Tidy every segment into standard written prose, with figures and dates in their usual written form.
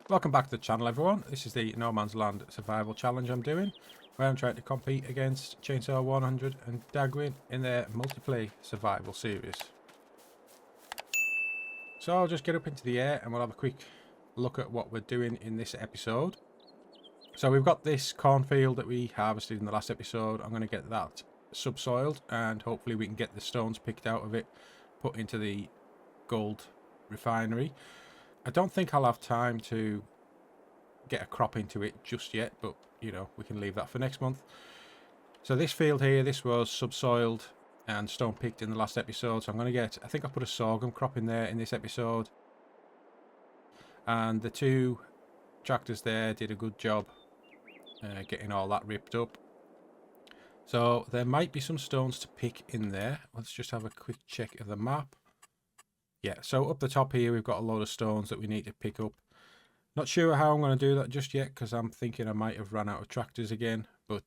Welcome back to the channel, everyone. This is the No Man's Land survival challenge I'm doing, where I'm trying to compete against Chainsaw100 and Daggerwin in their multiplayer survival series. So I'll just get up into the air and we'll have a quick look at what we're doing in this episode. So we've got this cornfield that we harvested in the last episode. I'm going to get that subsoiled and hopefully we can get the stones picked out of it, put into the gold refinery. I don't think I'll have time to get a crop into it just yet, but you know, we can leave that for next month. So this field here, this was subsoiled and stone picked in the last episode, so I'm going to get, I think I put a sorghum crop in there in this episode, and the two tractors there did a good job getting all that ripped up. So there might be some stones to pick in there. Let's just have a quick check of the map. Yeah, so up the top here we've got a load of stones that we need to pick up. Not sure how I'm going to do that just yet, because I'm thinking I might have run out of tractors again, but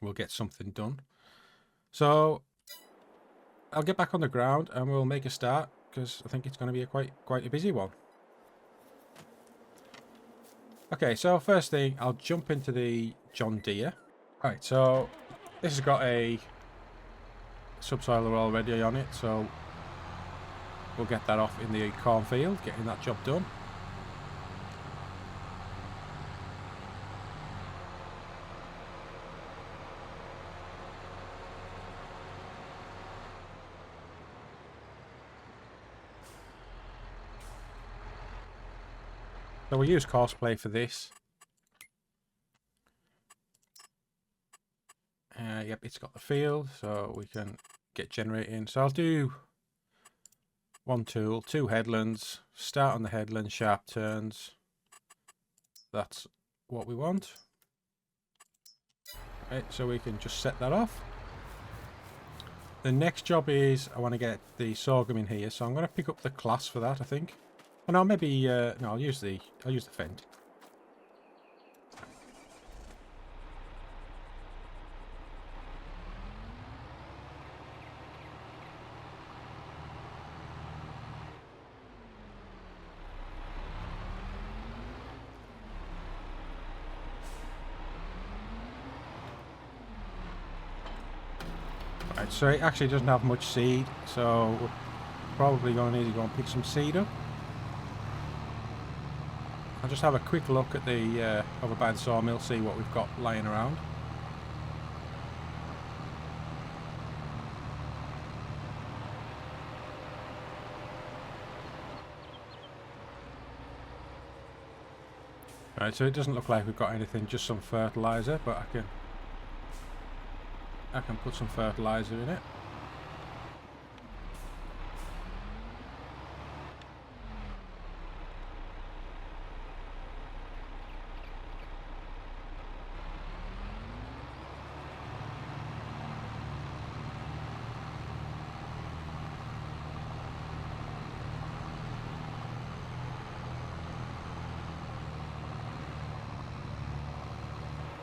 we'll get something done. So I'll get back on the ground and we'll make a start, because I think it's going to be quite a busy one. Okay, so first thing, I'll jump into the John Deere. Alright, so this has got a subsoiler already on it, so we'll get that off in the cornfield, getting that job done. So we'll use cosplay for this. Yep, it's got the field, so we can get generating. So I'll do one tool, two headlands, start on the headland, sharp turns. That's what we want. Okay, so we can just set that off. The next job is I want to get the sorghum in here, so I'm going to pick up the class for that, I think. Oh no, maybe no, I'll use the fend. Right, so it actually doesn't have much seed, so we're probably going to need to go and pick some seed up. I'll just have a quick look at the over by the sawmill, see what we've got lying around. Right, so it doesn't look like we've got anything, just some fertilizer, but I can put some fertilizer in it.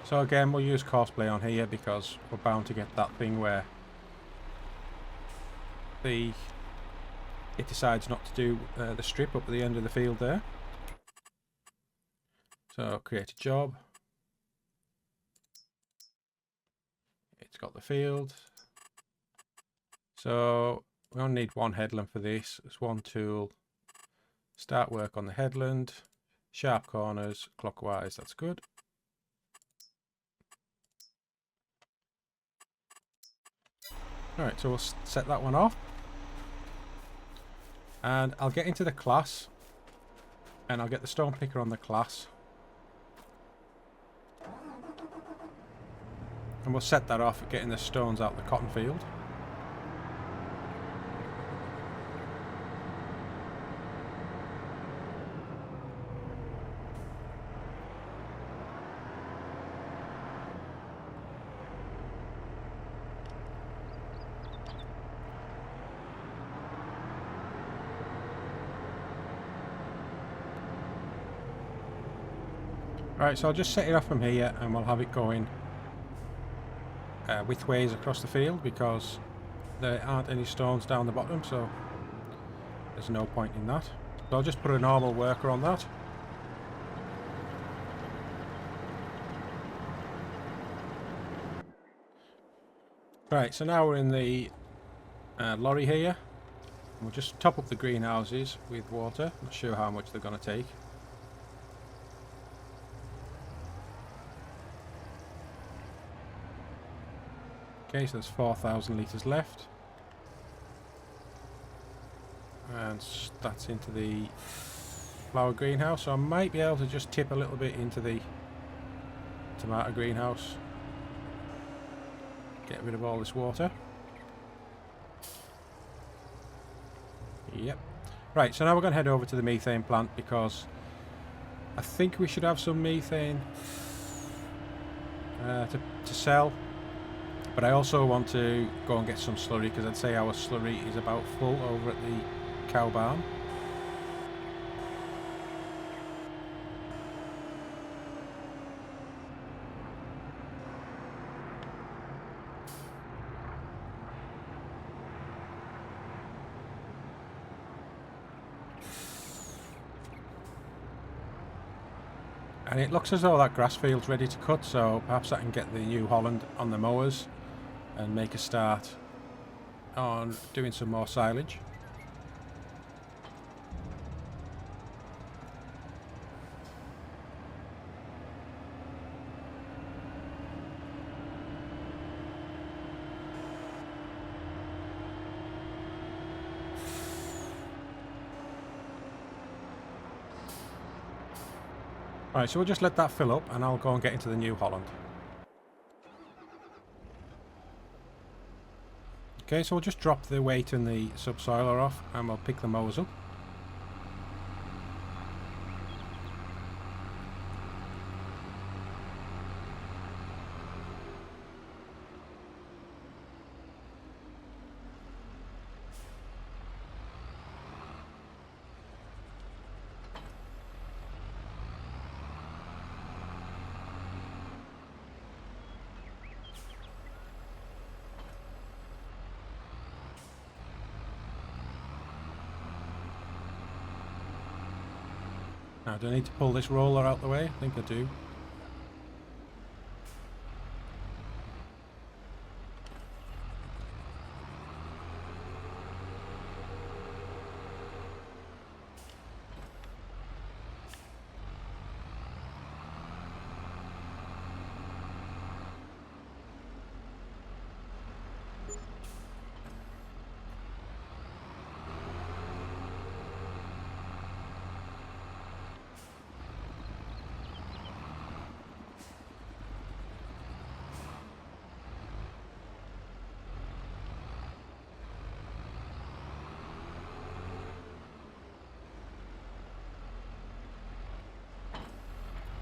So again, we'll use cosplay on here because we're bound to get that thing where it decides not to do the strip up at the end of the field there. So create a job. It's got the field. So we only need one headland for this. It's one tool. Start work on the headland. Sharp corners, clockwise, that's good. Alright, so we'll set that one off. And I'll get into the class. And I'll get the stone picker on the class. And we'll set that off, getting the stones out of the cotton field. Right, so I'll just set it off from here and we'll have it going widthways across the field because there aren't any stones down the bottom, so there's no point in that. So I'll just put a normal worker on that. Right, so now we're in the lorry here. We'll just top up the greenhouses with water. Not sure how much they're going to take. Okay, so there's 4,000 litres left. And that's into the flower greenhouse. So I might be able to just tip a little bit into the tomato greenhouse. Get rid of all this water. Yep. Right, so now we're going to head over to the methane plant because I think we should have some methane to sell. But I also want to go and get some slurry because I'd say our slurry is about full over at the cow barn. And it looks as though that grass field's ready to cut, so perhaps I can get the New Holland on the mowers and make a start on doing some more silage. Right, so we'll just let that fill up and I'll go and get into the New Holland. Okay, so we'll just drop the weight and the subsoiler off and we'll pick the mowers up. Now, do I need to pull this roller out the way? I think I do.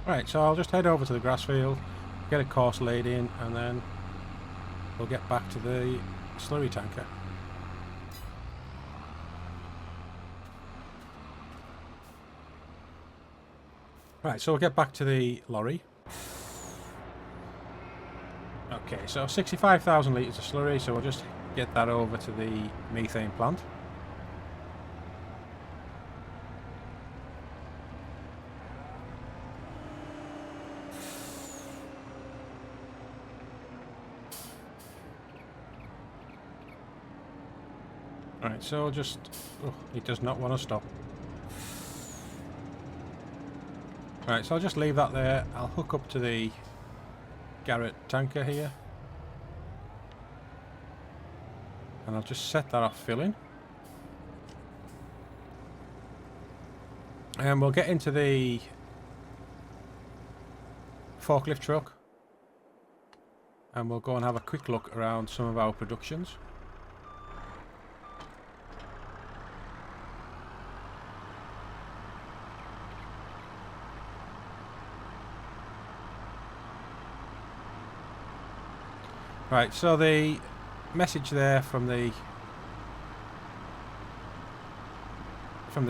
Right, so I'll just head over to the grass field, get a course laid in, and then we'll get back to the slurry tanker. Right, so we'll get back to the lorry. Okay, so 65,000 litres of slurry, so we'll just get that over to the methane plant. Right, so just... oh, it does not want to stop. Right, so I'll just leave that there. I'll hook up to the Garrett tanker here. And I'll just set that off filling. And we'll get into the forklift truck. And we'll go and have a quick look around some of our productions. Right, so the message there from the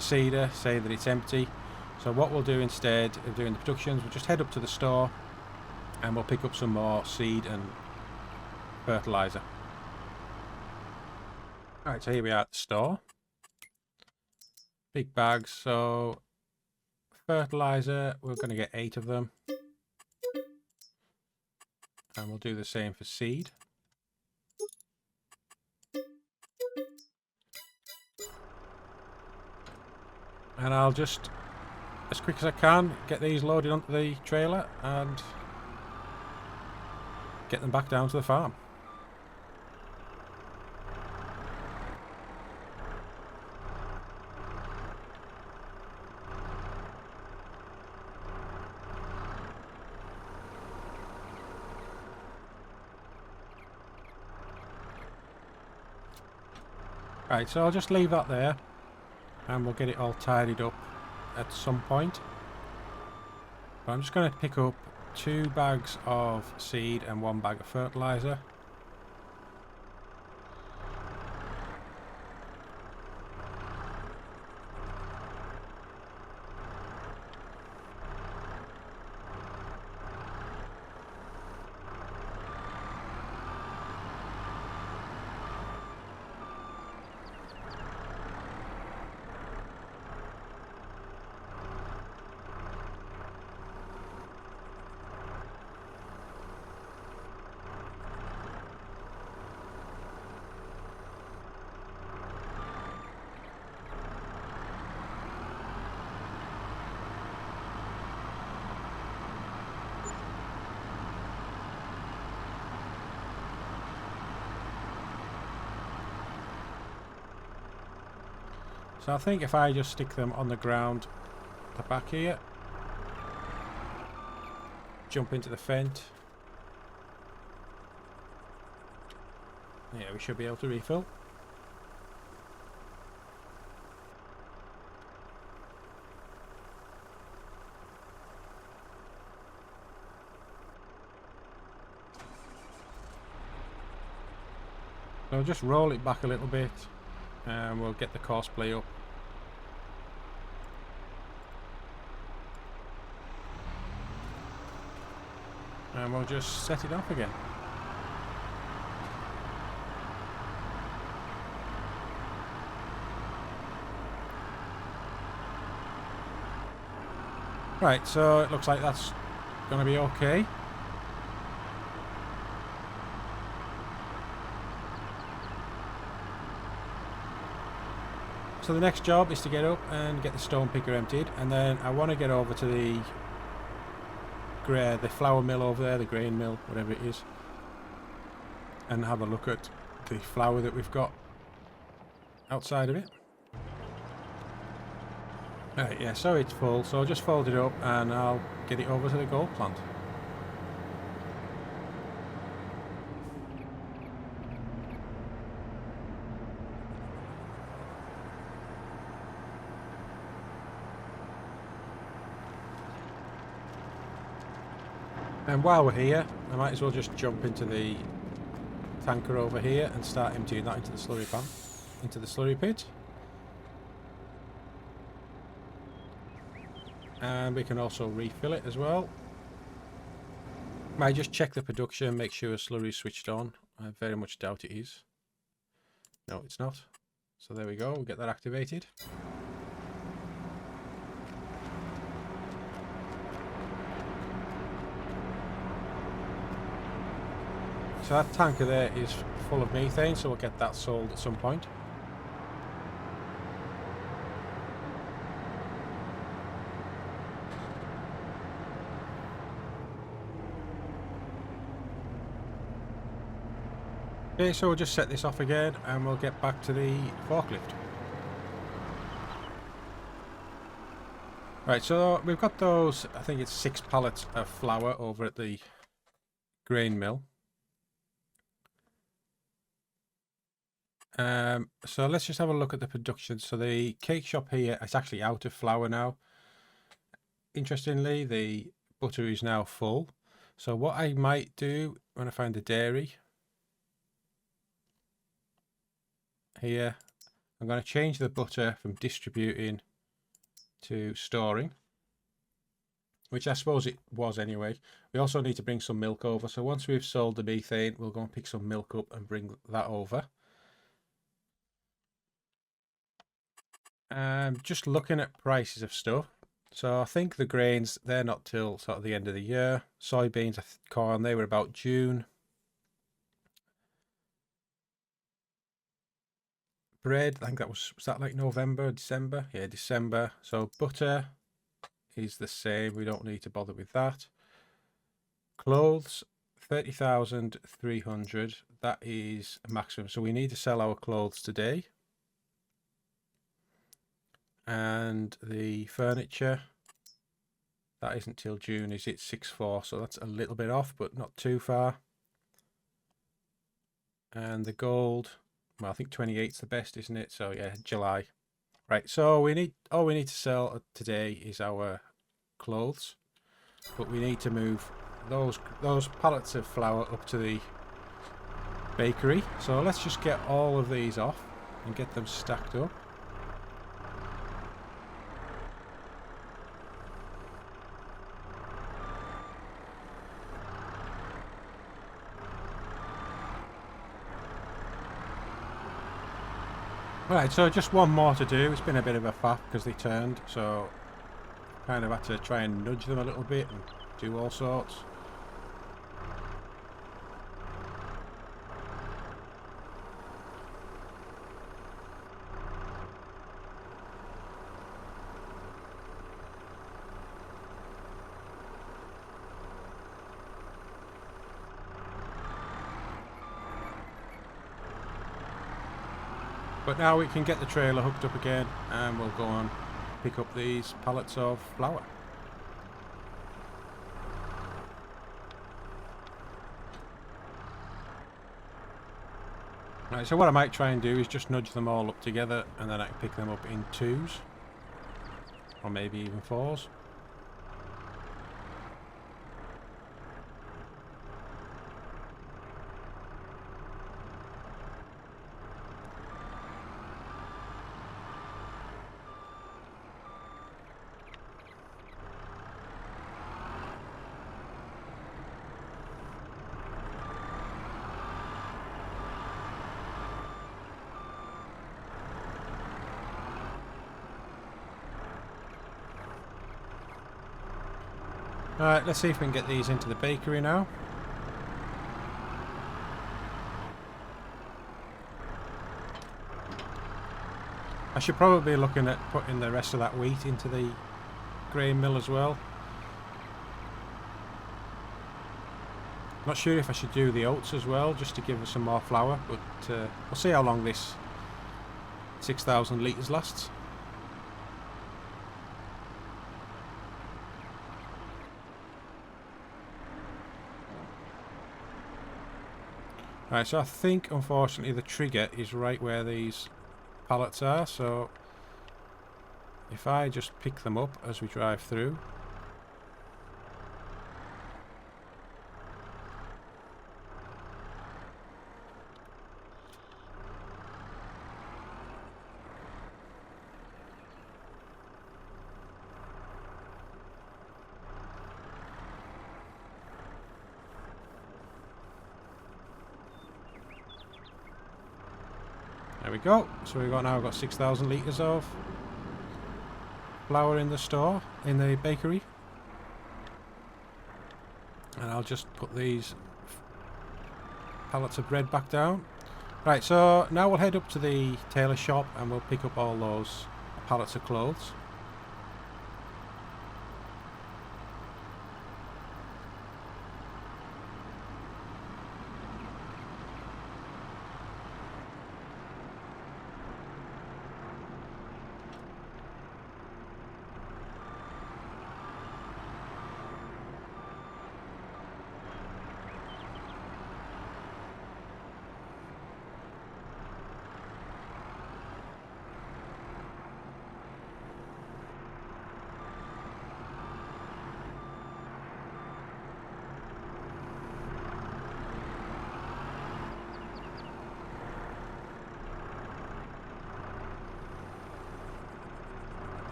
seeder say that it's empty. So what we'll do instead of doing the productions, we'll just head up to the store and we'll pick up some more seed and fertilizer. Alright, so here we are at the store. big bags. So fertilizer, we're going to get 8 of them. And we'll do the same for seed. And I'll just, as quick as I can, get these loaded onto the trailer and get them back down to the farm. Right, so I'll just leave that there and we'll get it all tidied up at some point. But I'm just going to pick up 2 bags of seed and 1 bag of fertilizer. So I think if I just stick them on the ground at the back here, jump into the fence, yeah, we should be able to refill. So just roll it back a little bit and we'll get the cosplay up. And we'll just set it off again. Right, so it looks like that's going to be okay. So the next job is to get up and get the stone picker emptied, and then I want to get over to the flour mill over there, the grain mill, whatever it is, and have a look at the flour that we've got outside of it. Right, yeah, so it's full, so I'll just fold it up and I'll get it over to the gold plant. And while we're here, I might as well just jump into the tanker over here and start emptying that into the slurry pan, into the slurry pit. And we can also refill it as well. Might just check the production, make sure slurry is switched on. I very much doubt it is. No, it's not. So there we go, we'll get that activated. So that tanker there is full of methane, so we'll get that sold at some point. Okay, so we'll just set this off again and we'll get back to the forklift. Right, so we've got those, I think it's 6 pallets of flour over at the grain mill. So let's just have a look at the production. So the cake shop here is actually out of flour now. Interestingly, the butter is now full. So what I might do when I find the dairy here, I'm going to change the butter from distributing to storing, which I suppose it was anyway. We also need to bring some milk over. So once we've sold the methane, we'll go and pick some milk up and bring that over. Just looking at prices of stuff. So I think the grains, they're not till sort of the end of the year. Soybeans, corn, they were about June. Bread, I think was that like November, December? Yeah, December. So butter is the same. We don't need to bother with that. Clothes, 30,300. That is a maximum. So we need to sell our clothes today. And the furniture, that isn't till June, is it? 6/4, so that's a little bit off, but not too far. And the gold, well, I think 28's the best, isn't it? So yeah, July. Right, so all we need to sell today is our clothes, but we need to move those pallets of flour up to the bakery. So let's just get all of these off and get them stacked up. Right, so just one more to do. It's been a bit of a faff because they turned, so kind of had to try and nudge them a little bit and do all sorts. But now we can get the trailer hooked up again and we'll go and pick up these pallets of flour. Right, so what I might try and do is just nudge them all up together and then I can pick them up in 2s. Or maybe even 4s. Alright, let's see if we can get these into the bakery now. I should probably be looking at putting the rest of that wheat into the grain mill as well. Not sure if I should do the oats as well, just to give us some more flour, but we'll see how long this 6,000 litres lasts. Right, so I think unfortunately the trigger is right where these pallets are, so if I just pick them up as we drive through. There we go. So we've got 6,000 litres of flour in the store, in the bakery. And I'll just put these pallets of bread back down. Right, so now we'll head up to the tailor shop and we'll pick up all those pallets of clothes.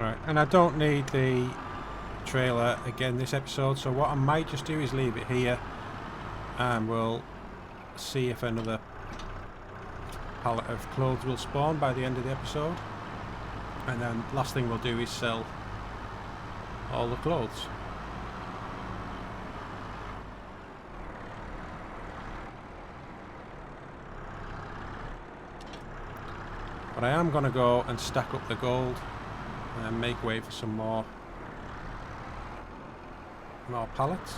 Right, and I don't need the trailer again this episode, so what I might just do is leave it here and we'll see if another pallet of clothes will spawn by the end of the episode, and then last thing we'll do is sell all the clothes. But I am going to go and stack up the gold and make way for some more pallets.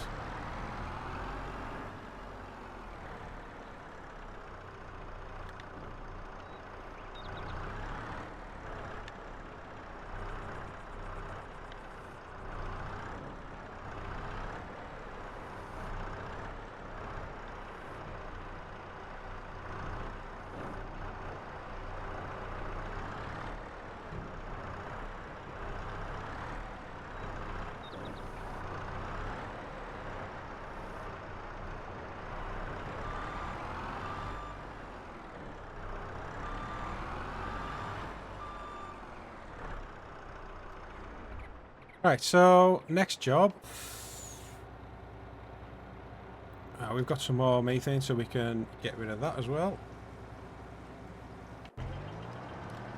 Right, so next job. We've got some more methane, so we can get rid of that as well.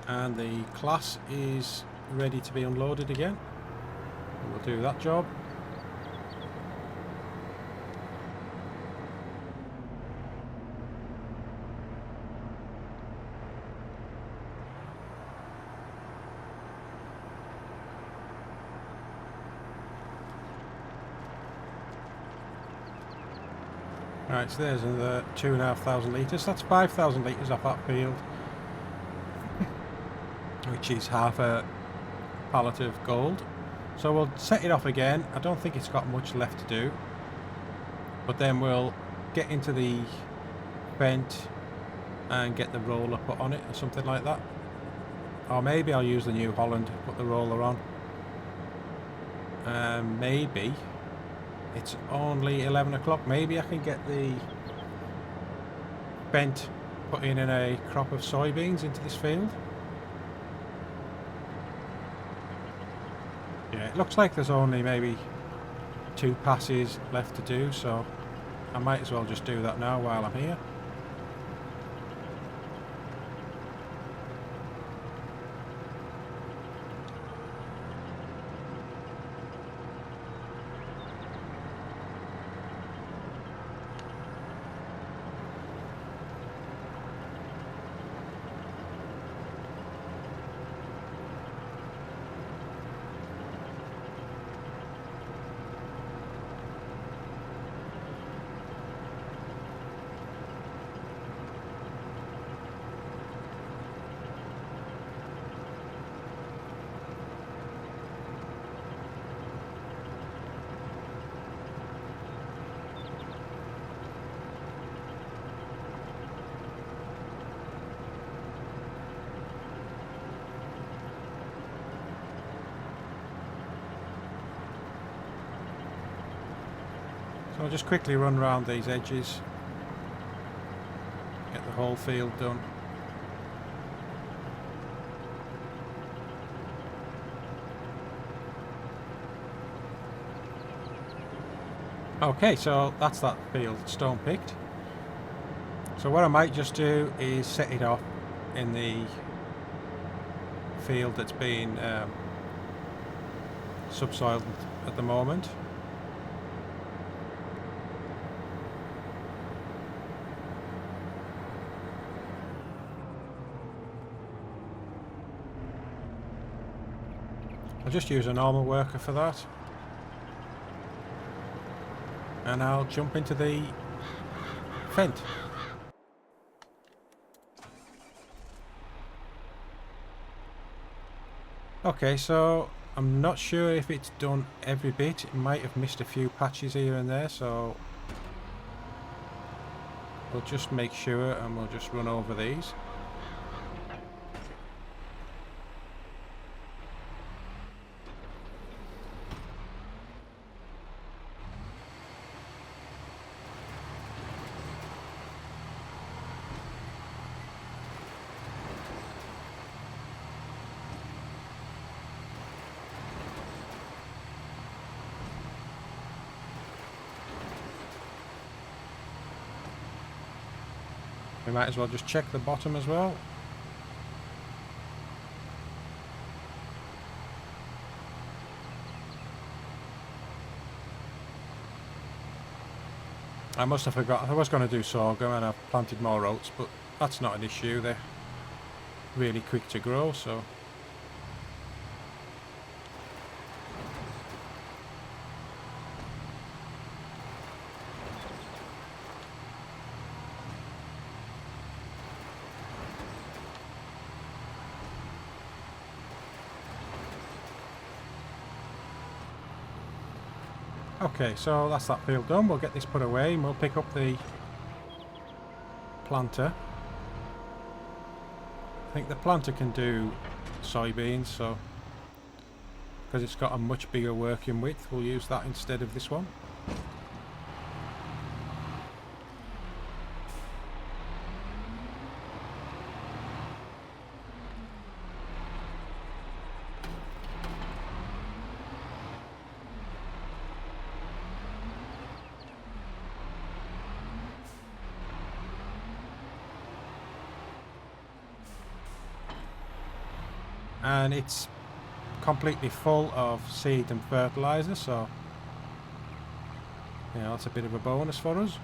And the class is ready to be unloaded again. We'll do that job. Right, so there's another 2,500 litres. That's 5,000 litres off that field, which is half a pallet of gold. So we'll set it off again. I don't think it's got much left to do, but then we'll get into the vent and get the roller put on it or something like that. Or maybe I'll use the New Holland to put the roller on. Maybe it's only 11 o'clock. Maybe I can get the vent put in a crop of soybeans into this field. Yeah, it looks like there's only maybe 2 passes left to do, so I might as well just do that now while I'm here. So I'll just quickly run around these edges, get the whole field done. Okay, so that's that field stone picked. So what I might just do is set it off in the field that's been subsoiled at the moment. I'll just use a normal worker for that. And I'll jump into the vent. Okay, so I'm not sure if it's done every bit. It might have missed a few patches here and there, so we'll just make sure and we'll just run over these. We might as well just check the bottom as well. I must have forgot. I was going to do sorghum and I've planted more oats, but that's not an issue. They're really quick to grow, so... Okay, so that's that field done. We'll get this put away and we'll pick up the planter. I think the planter can do soybeans, so because it's got a much bigger working width, we'll use that instead of this one. And it's completely full of seed and fertilizer, so you know, that's a bit of a bonus for us.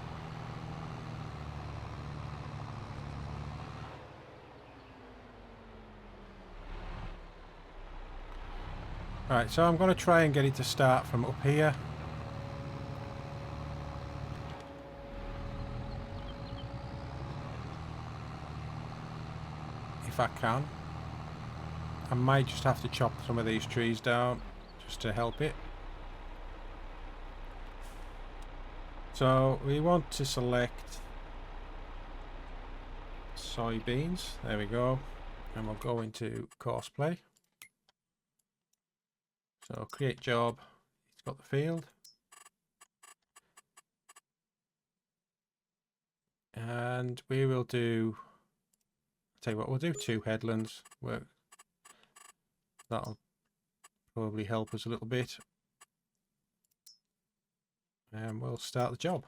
Right, so I'm going to try and get it to start from up here. If I can. I might just have to chop some of these trees down just to help it. So we want to select soybeans. There we go. And we'll go into course play. So create job. It's got the field. And we will do, I'll tell you what, we'll do 2 headlands. That'll probably help us a little bit. And we'll start the job.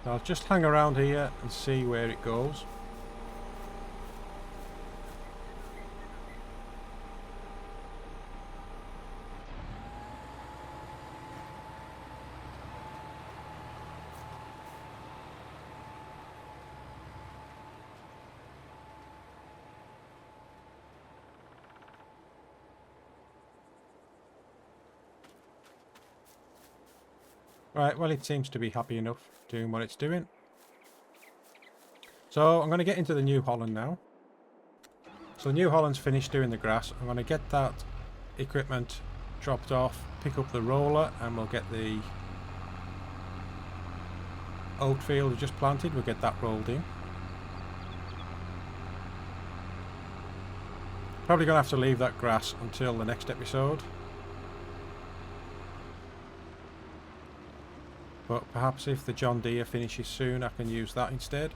I'll just hang around here and see where it goes. Right, well, it seems to be happy enough doing what it's doing. So I'm going to get into the New Holland now. So the New Holland's finished doing the grass. I'm going to get that equipment dropped off, pick up the roller, and we'll get the oat field we just planted. We'll get that rolled in. Probably going to have to leave that grass until the next episode. But perhaps if the John Deere finishes soon, I can use that instead.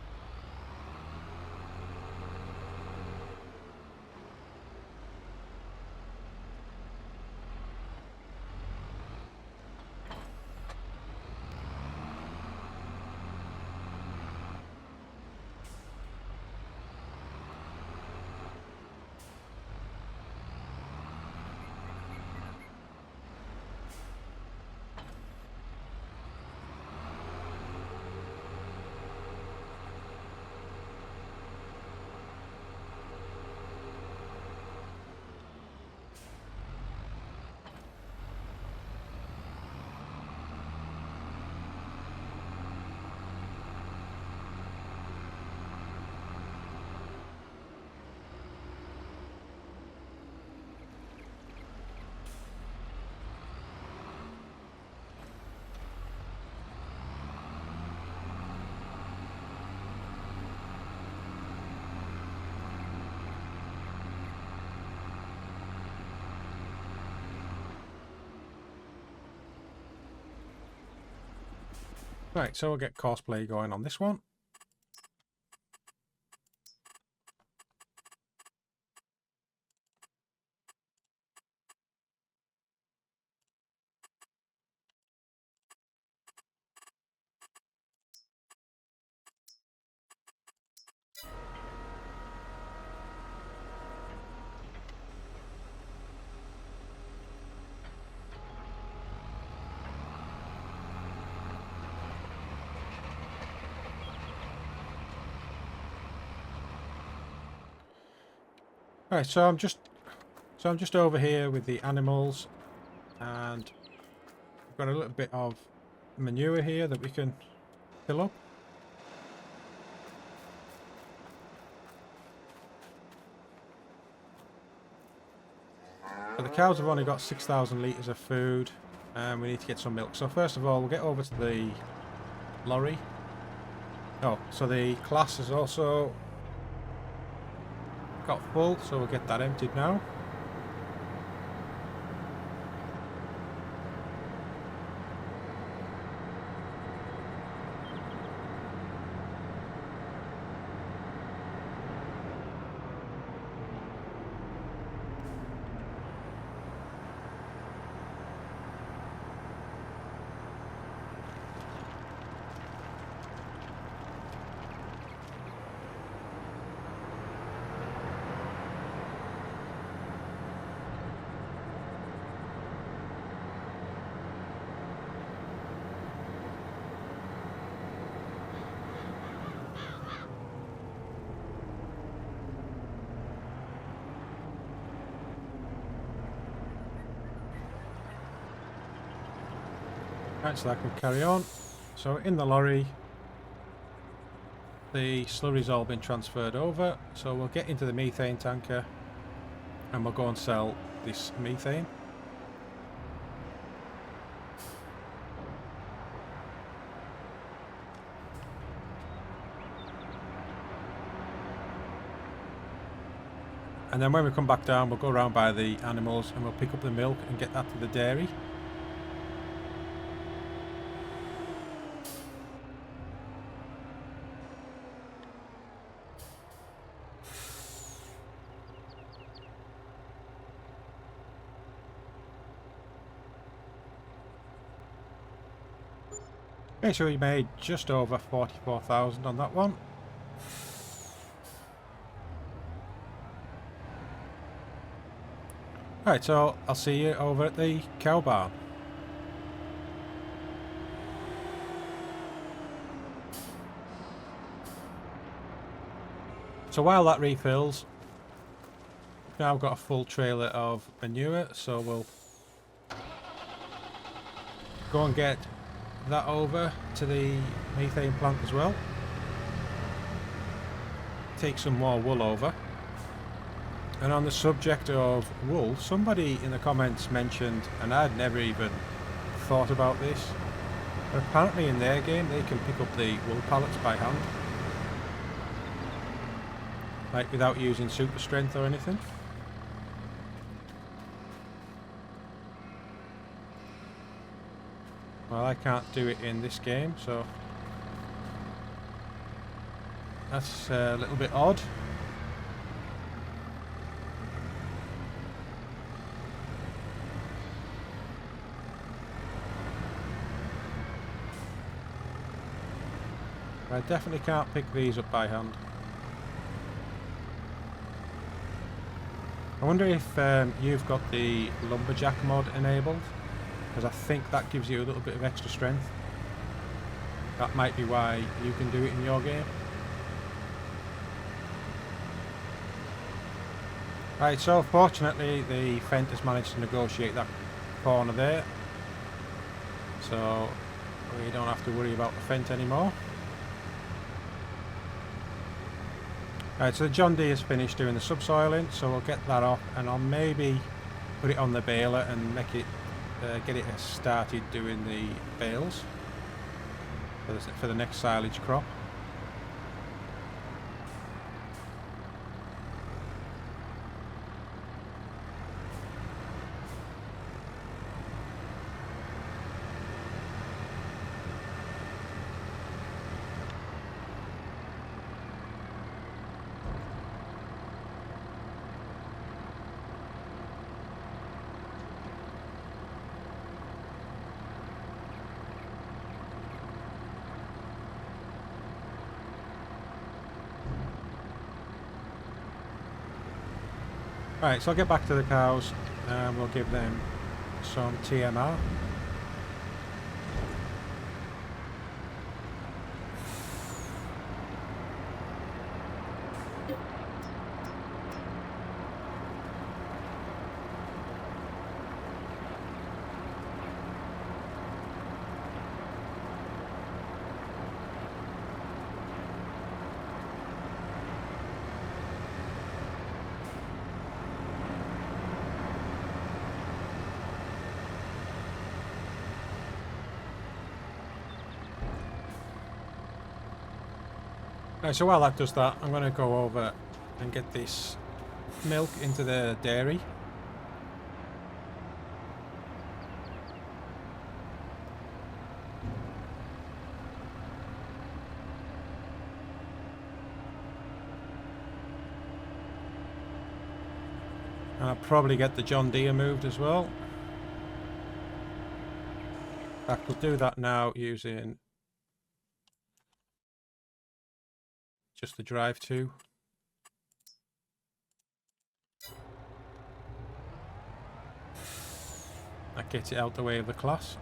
Right, so we'll get cosplay going on this one. Right, so I'm just over here with the animals, and we've got a little bit of manure here that we can fill up. So the cows have only got 6,000 litres of food, and we need to get some milk. So first of all, we'll get over to the lorry. Oh, so the class has also got full, so we'll get that emptied now. Right, so that can carry on. So in the lorry, the slurry's all been transferred over, so we'll get into the methane tanker and we'll go and sell this methane. And then when we come back down, we'll go around by the animals and we'll pick up the milk and get that to the dairy. Okay, so we made just over 44,000 on that one. Right, so I'll see you over at the cow barn. So while that refills, we've now got a full trailer of manure, so we'll go and get that over to the methane plant as well. Take some more wool over. And on the subject of wool, somebody in the comments mentioned, and I'd never even thought about this, but apparently in their game they can pick up the wool pallets by hand. Like without using super strength or anything. Well, I can't do it in this game, so that's a little bit odd. I definitely can't pick these up by hand. I wonder if you've got the lumberjack mod enabled, because I think that gives you a little bit of extra strength. That might be why you can do it in your game. Right, so fortunately the Fent has managed to negotiate that corner there, so we don't have to worry about the Fent anymore. Right, so the John Deere is finished doing the subsoiling, so we'll get that off and I'll maybe put it on the baler and make it get it started doing the bales for the next silage crop. Right, so I'll get back to the cows and we'll give them some TMR. Right, so while that does that, I'm going to go over and get this milk into the dairy. And I'll probably get the John Deere moved as well. I could do that now using just the drive to. That gets it out the way of the class.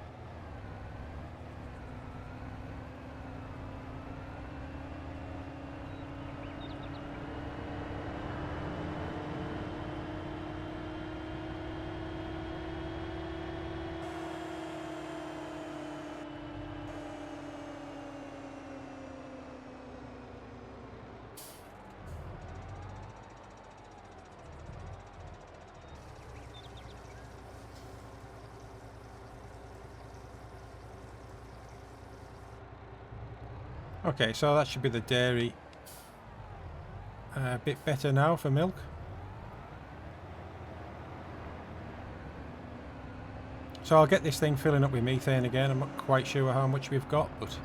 Okay, so that should be the dairy. A bit better now for milk. So I'll get this thing filling up with methane again. I'm not quite sure how much we've got, but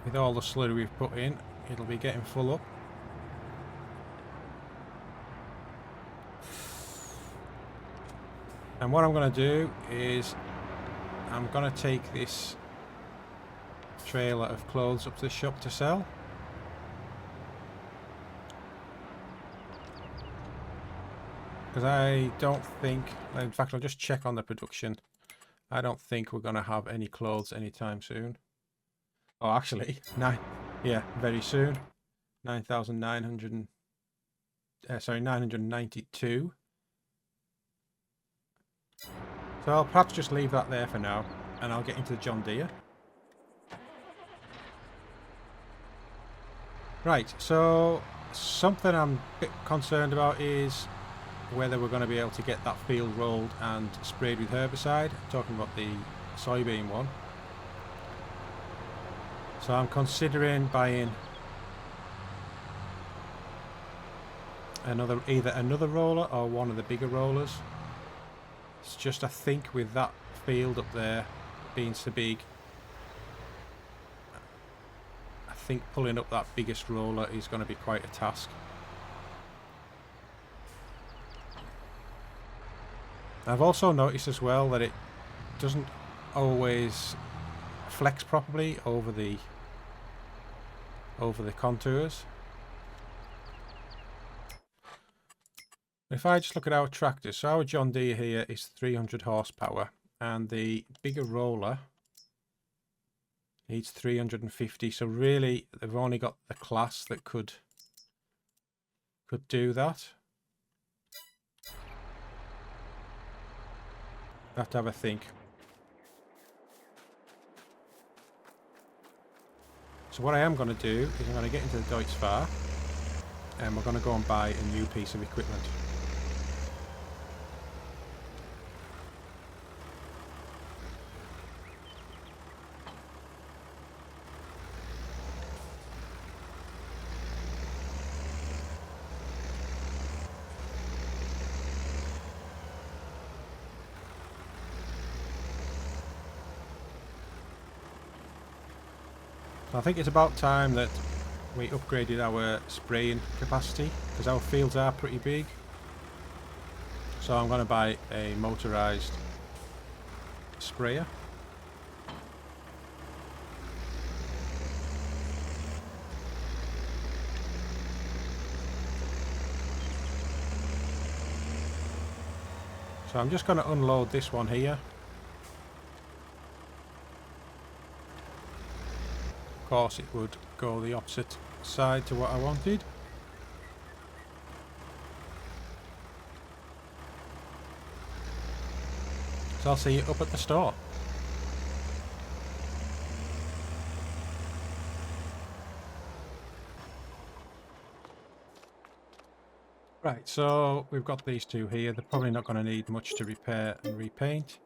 with all the slurry we've put in, it'll be getting full up. And what I'm going to do is I'm going to take this trailer of clothes up to the shop to sell. Because I don't think, in fact I'll just check on the production. I don't think we're going to have any clothes anytime soon. Oh, actually, very soon. 9,900, 992. So I'll perhaps just leave that there for now, and I'll get into the John Deere. Right, so something I'm a bit concerned about is whether we're going to be able to get that field rolled and sprayed with herbicide. I'm talking about the soybean one. So I'm considering buying either another roller or one of the bigger rollers. It's just, I think with that field up there being so big, I think pulling up that biggest roller is going to be quite a task. I've also noticed as well that it doesn't always flex properly over the contours. If I just look at our tractors, so our John Deere here is 300 horsepower and the bigger roller needs 350, so really they've only got the class that could do that. Have to have a think. So what I am going to do is I'm going to get into the Deutz-Fahr and we're going to go and buy a new piece of equipment. I think it's about time that we upgraded our spraying capacity because our fields are pretty big. So I'm going to buy a motorised sprayer. So I'm just going to unload this one here. Of course it would go the opposite side to what I wanted. So I'll see you up at the store. Right, so we've got these two here. They're probably not going to need much to repair and repaint.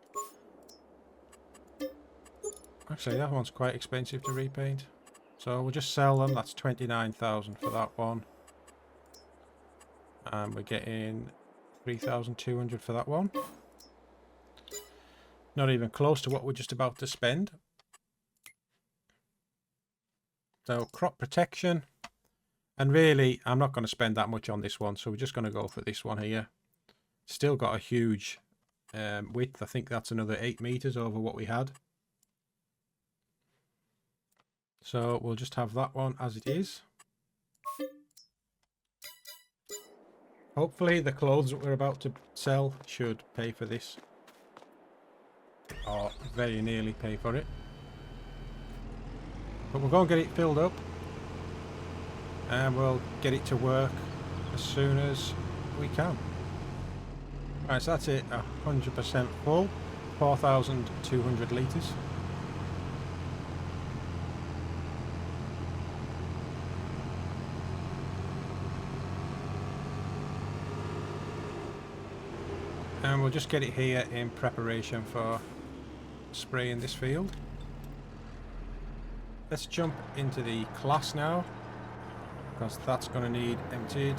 Actually, that one's quite expensive to repaint. So we'll just sell them. That's 29,000 for that one. And we're getting 3,200 for that one. Not even close to what we're just about to spend. So crop protection. And really, I'm not going to spend that much on this one. So we're just going to go for this one here. Still got a huge width. I think that's another 8 meters over what we had. So we'll just have that one as it is. Hopefully the clothes that we're about to sell should pay for this. Or very nearly pay for it. But we'll go and get it filled up. And we'll get it to work as soon as we can. Right, so that's it, 100% full. 4,200 litres. And we'll just get it here in preparation for spraying this field. Let's jump into the class now, because that's going to need emptied.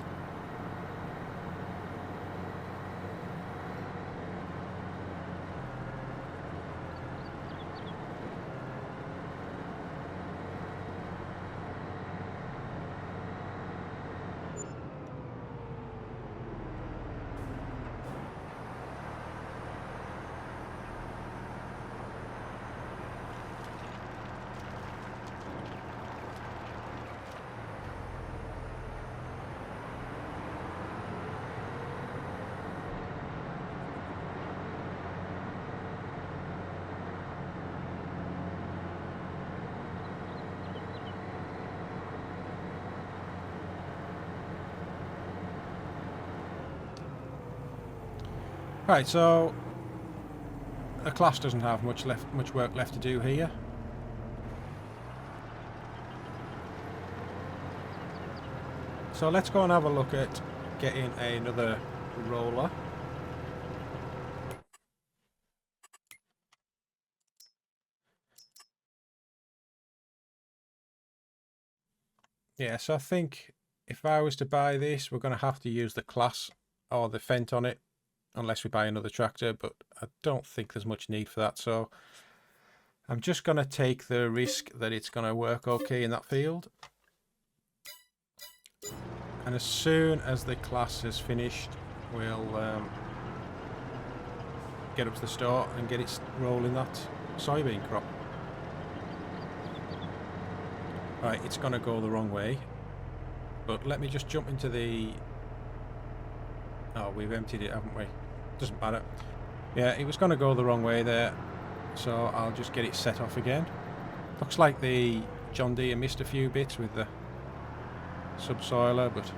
Right, so the class doesn't have much work left to do here. So let's go and have a look at getting another roller. Yeah, so I think if I was to buy this, we're going to have to use the class or the Fent on it, unless we buy another tractor, but I don't think there's much need for that. So I'm just going to take the risk that it's going to work okay in that field. And as soon as the class is finished, we'll get up to the store and get it rolling that soybean crop. Right, it's going to go the wrong way. But let me just jump into the... Oh, we've emptied it, haven't we? Doesn't matter. Yeah, it was going to go the wrong way there. So I'll just get it set off again. Looks like the John Deere missed a few bits with the subsoiler, but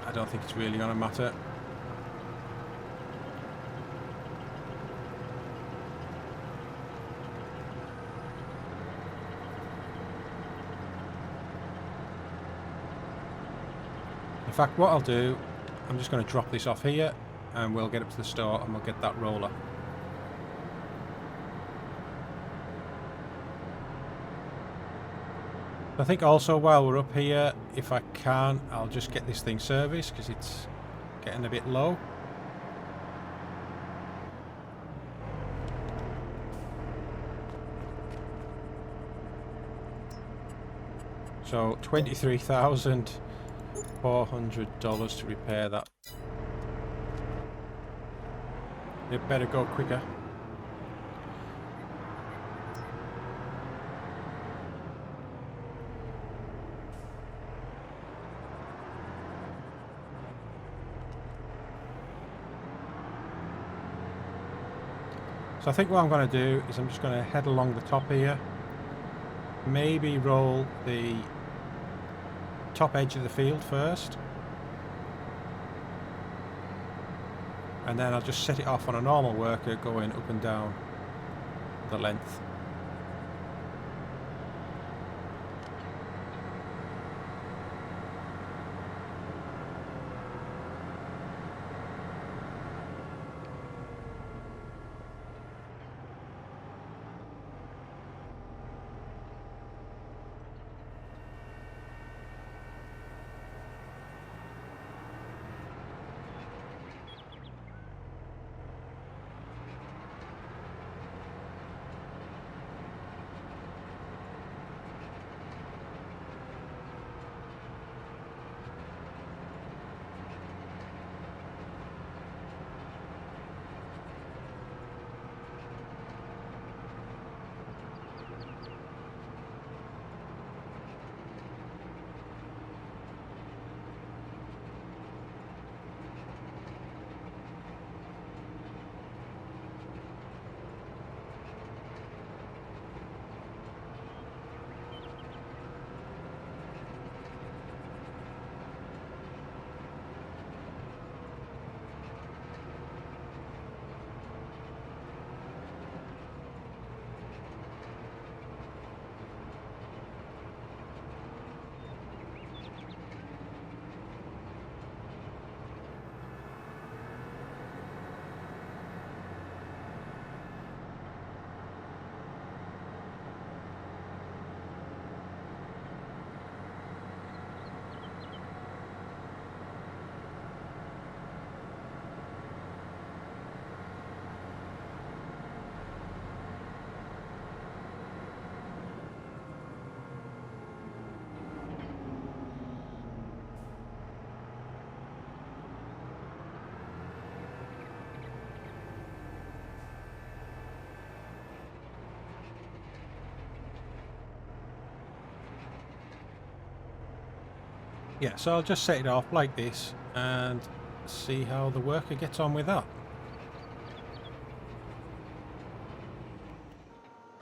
I don't think it's really going to matter. In fact, what I'll do, I'm just going to drop this off here and we'll get up to the store and we'll get that roller. I think also while we're up here, if I can, I'll just get this thing serviced because it's getting a bit low. So $23,400 to repair that. It better go quicker. So I think what I'm going to do is I'm just going to head along the top here. Maybe roll the top edge of the field first. And then I'll just set it off on a normal worker going up and down the length. Yeah, so I'll just set it off like this and see how the worker gets on with that.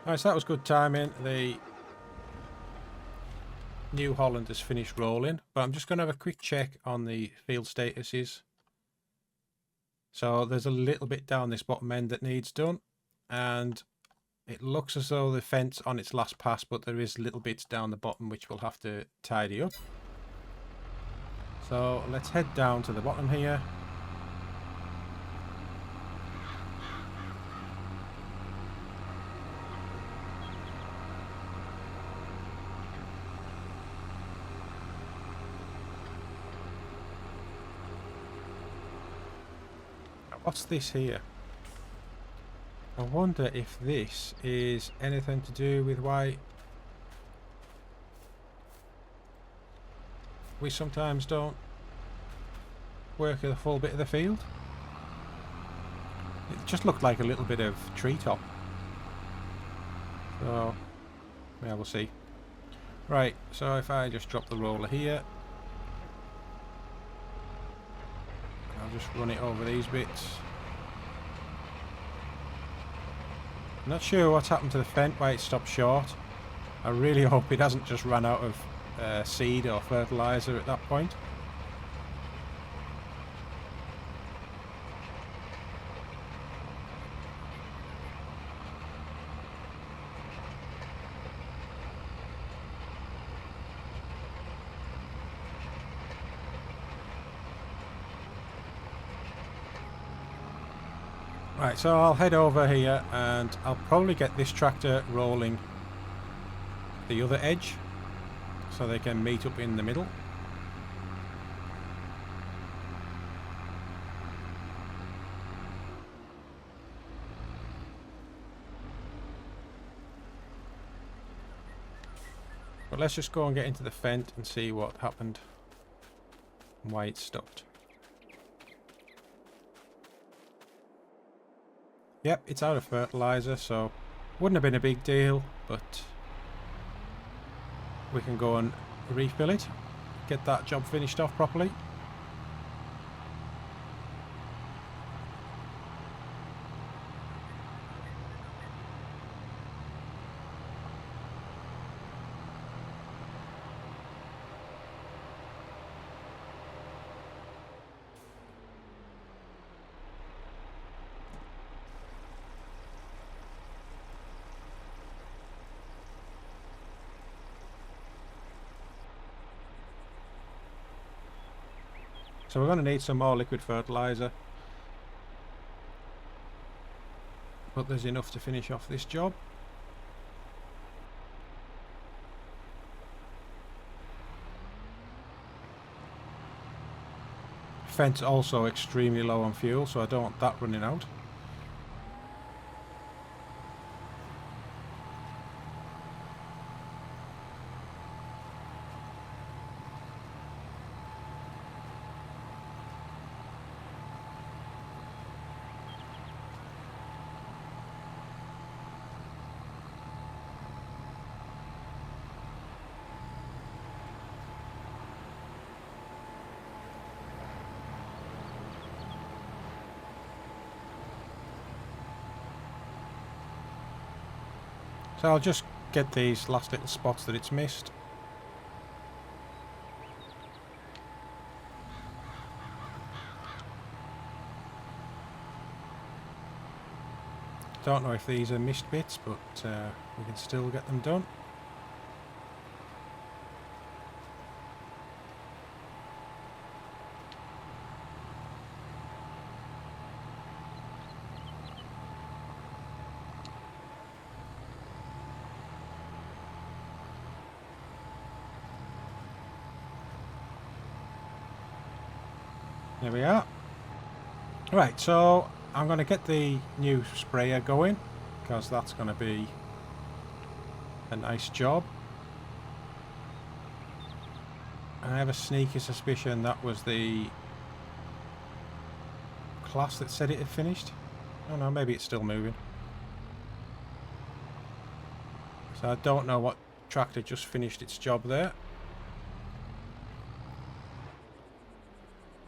Alright, so that was good timing. The New Holland has finished rolling, but I'm just going to have a quick check on the field statuses. So there's a little bit down this bottom end that needs done, and it looks as though the fence on its last pass, but there is little bits down the bottom which we'll have to tidy up. So let's head down to the bottom here. What's this here? I wonder if this is anything to do with why we sometimes don't work a full bit of the field. It just looked like a little bit of treetop. So, yeah, we'll see. Right, so if I just drop the roller here, I'll just run it over these bits. I'm not sure what's happened to the fence, why it stopped short. I really hope it hasn't just run out of seed or fertilizer at that point. Right, so I'll head over here and I'll probably get this tractor rolling the other edge so they can meet up in the middle. But let's just go and get into the fence and see what happened and why it stopped. Yep, it's out of fertilizer, so wouldn't have been a big deal, but we can go and refill it, get that job finished off properly. So we're going to need some more liquid fertilizer, but there's enough to finish off this job. Fence also extremely low on fuel, so I don't want that running out. So I'll just get these last little spots that it's missed. Don't know if these are missed bits, but we can still get them done. There we are. Right, so I'm going to get the new sprayer going, because that's going to be a nice job. I have a sneaky suspicion that was the class that said it had finished. Oh no, maybe it's still moving. So I don't know what tractor just finished its job there.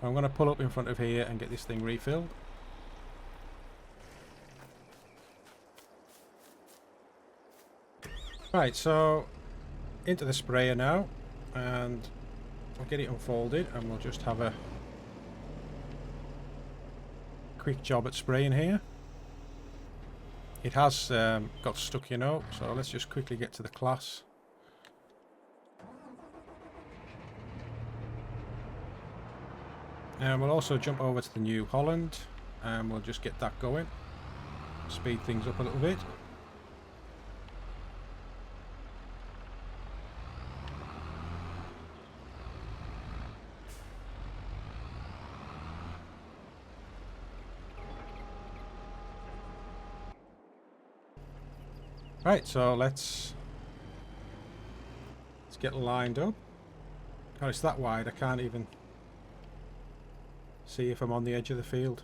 I'm going to pull up in front of here and get this thing refilled. Right, so into the sprayer now, and I'll get it unfolded and we'll just have a quick job at spraying here. It has got stuck, you know, so let's just quickly get to the class. And we'll also jump over to the New Holland and we'll just get that going. Speed things up a little bit. Right, so let's get lined up. God, it's that wide I can't even see if I'm on the edge of the field.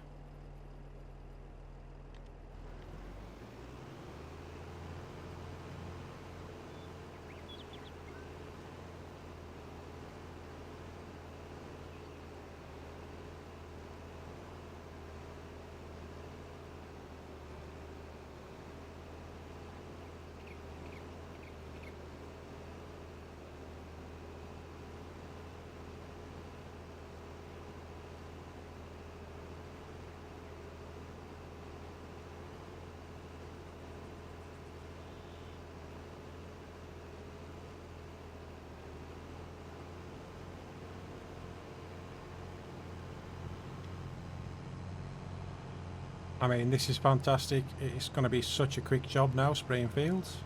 I mean, this is fantastic. It's going to be such a quick job now, spraying fields.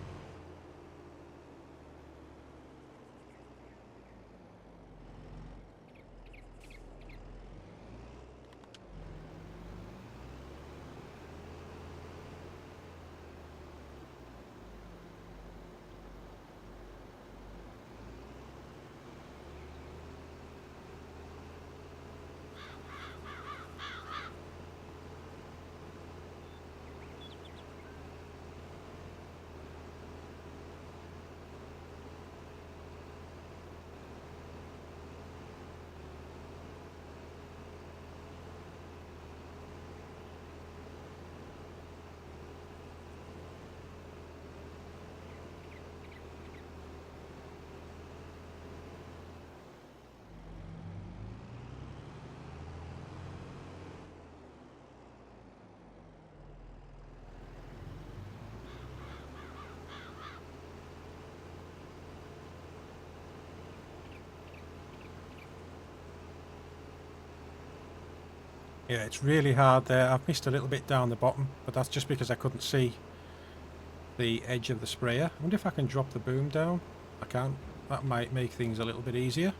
Yeah, it's really hard there. I've missed a little bit down the bottom, but that's just because I couldn't see the edge of the sprayer. I wonder if I can drop the boom down. I can. That might make things a little bit easier.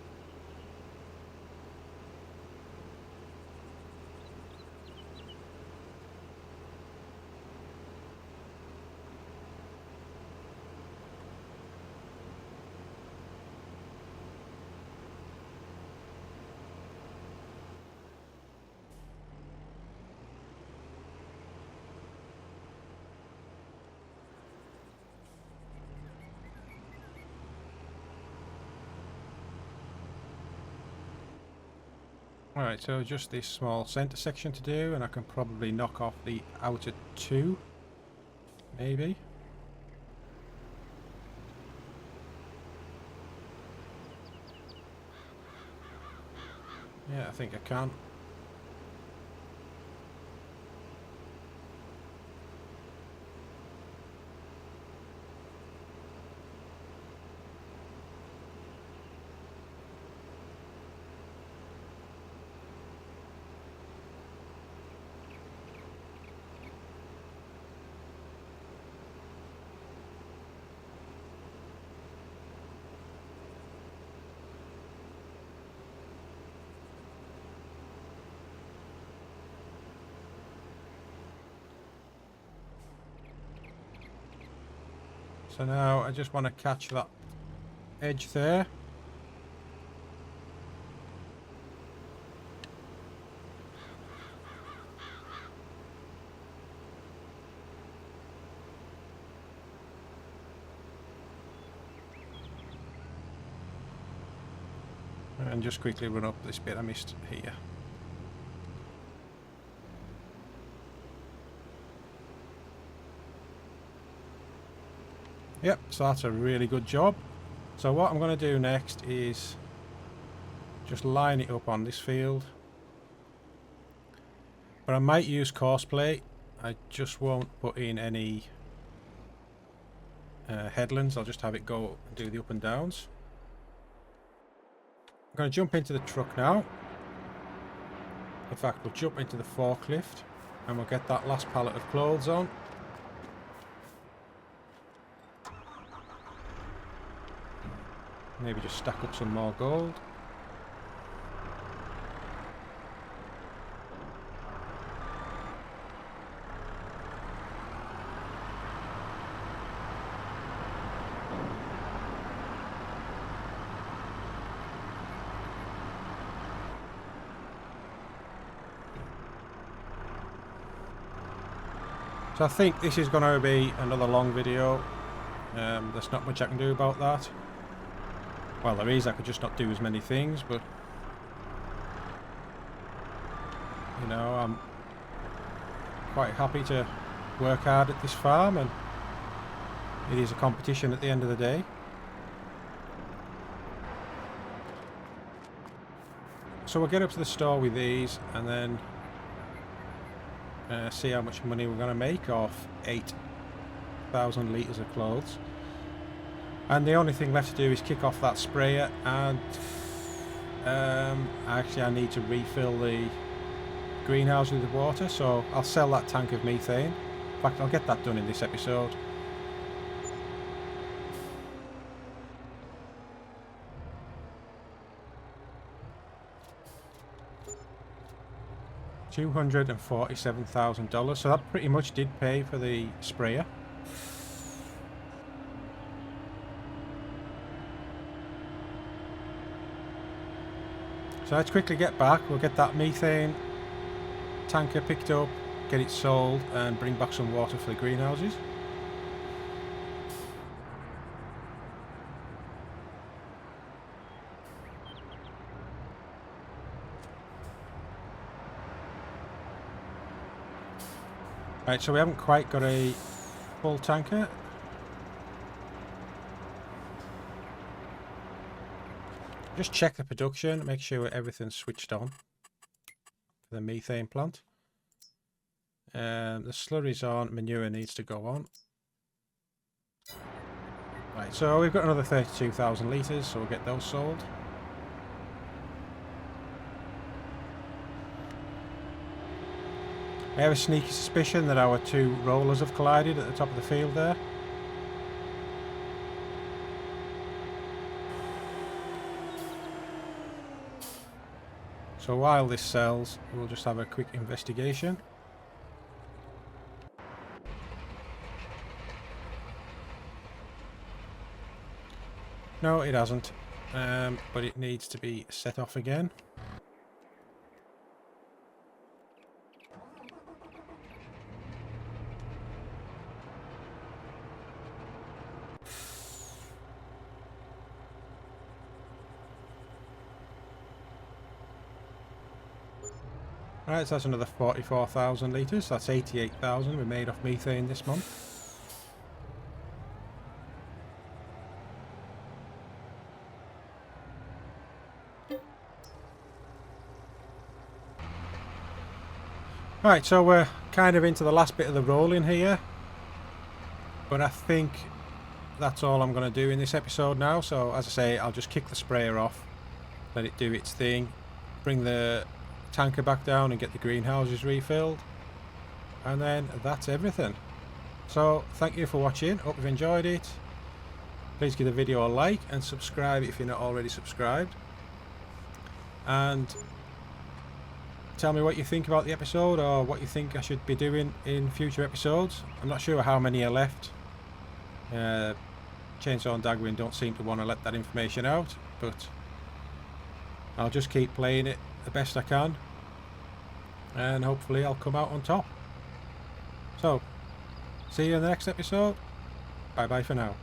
Alright, so just this small centre section to do, and I can probably knock off the outer two, maybe. Yeah, I think I can. So now I just want to catch that edge there. And just quickly run up this bit I missed here. Yep, so that's a really good job. So what I'm going to do next is just line it up on this field. But I might use courseplay. I just won't put in any headlands. I'll just have it go and do the up and downs. I'm going to jump into the truck now. In fact, we'll jump into the forklift and we'll get that last pallet of clothes on. Maybe just stack up some more gold. So I think this is going to be another long video. There's not much I can do about that. Well, there is. I could just not do as many things, but you know, I'm quite happy to work hard at this farm, and it is a competition at the end of the day. So we'll get up to the store with these and then see how much money we're going to make off 8,000 litres of clothes. And the only thing left to do is kick off that sprayer, and actually I need to refill the greenhouse with water, so I'll sell that tank of methane. In fact, I'll get that done in this episode. $247,000, so that pretty much did pay for the sprayer. So let's quickly get back. We'll get that methane tanker picked up, get it sold, and bring back some water for the greenhouses. Right, so we haven't quite got a full tanker. Just check the production, make sure everything's switched on for the methane plant. The slurry's on, manure needs to go on. Right, so we've got another 32,000 litres, so we'll get those sold. I have a sneaky suspicion that our two rollers have collided at the top of the field there. So while this sells, we'll just have a quick investigation. No, it hasn't, but it needs to be set off again. Right, so that's another 44,000 litres. That's 88,000 we made off methane this month. Right, so we're kind of into the last bit of the rolling here. But I think that's all I'm going to do in this episode now. So as I say, I'll just kick the sprayer off, let it do its thing, bring the tanker back down and get the greenhouses refilled, and then that's everything. So thank you for watching, hope you've enjoyed it. Please give the video a like and subscribe if you're not already subscribed, and tell me what you think about the episode or what you think I should be doing in future episodes. I'm not sure how many are left. Chainsaw and Daggerwin don't seem to want to let that information out, but I'll just keep playing it the best I can, and hopefully I'll come out on top. So, see you in the next episode. Bye bye for now.